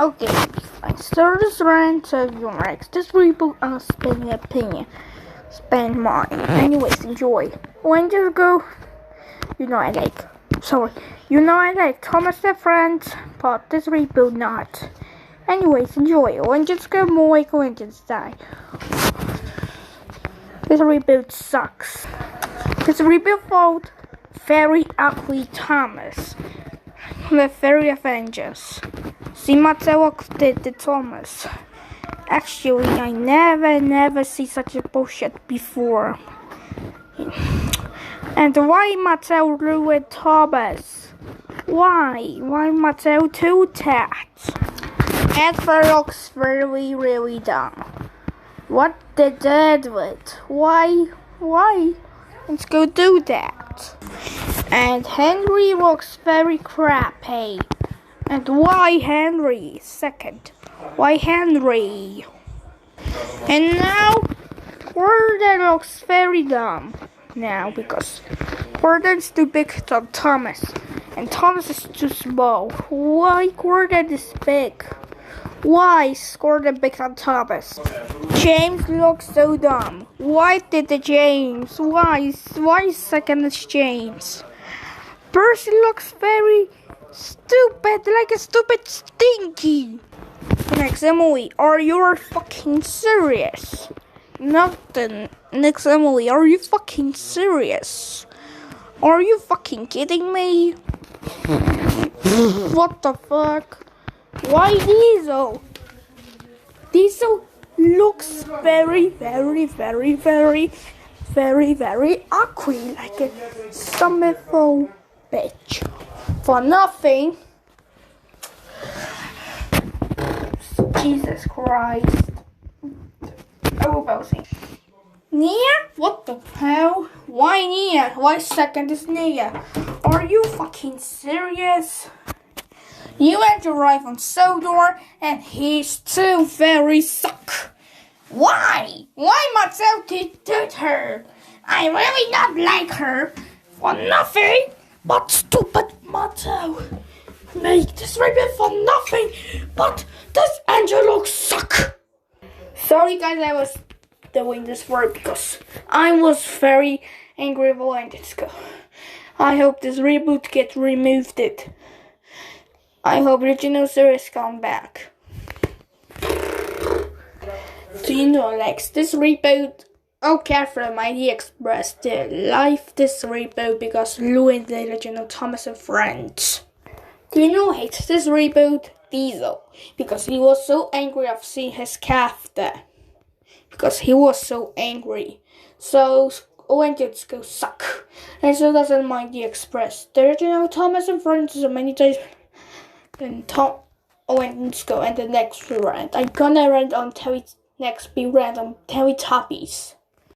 Okay, I started this rant, so you're right. This reboot, I'll spend an opinion. Spend mine. Anyways, enjoy. When just go, you know I like Thomas the Friends, but this reboot not. Anyways, enjoy. When just go more coincidence die. This reboot sucks. This reboot fault very ugly Thomas. The very Avengers. See Mattel did the Thomas. Actually, I never see such a bullshit before. And why Mattel ruined Thomas? Why Mattel do that? Edward looks really dumb. What they did with? Why? Let's go do that. And Henry looks very crappy. And why Henry? Second. Why Henry? And now Gordon looks very dumb. Now because Gordon's too big than Thomas. And Thomas is too small. Why Gordon is big? Why is Gordon big than Thomas? James looks so dumb. Why did the James? Why second is James? Percy looks very stupid, like a stupid stinky. Next, Emily, are you fucking serious? Nothing. Next, Emily, are you fucking serious? Are you fucking kidding me? What the fuck? Why Diesel? Diesel looks very ugly, like a summerful bitch. For nothing. Jesus Christ. Overbossing. Nia? What the hell? Why Nia? Why second is Nia? Are you fucking serious? You went to arrive on Sodor and he's too very suck. Why? Why Mattel did her? I really not like her. For nothing. But stupid Mattel make this reboot for nothing. But this engine looks suck. Sorry guys, I was doing this word because I was very angry about this go. I hope this reboot gets removed. I hope original series come back. Do you know, Alex? This reboot. Okay, from ID Express did live this reboot because ruined the original Thomas and Friends. Do you know hates this reboot? Diesel. Because he was so angry of seeing his calf there. Because he was so angry. So Owen gets go suck. And so doesn't mind the Express. The original Thomas and Friends is many times then Owen go and the next rant. I'm gonna rant on next be rant on Teletubbies.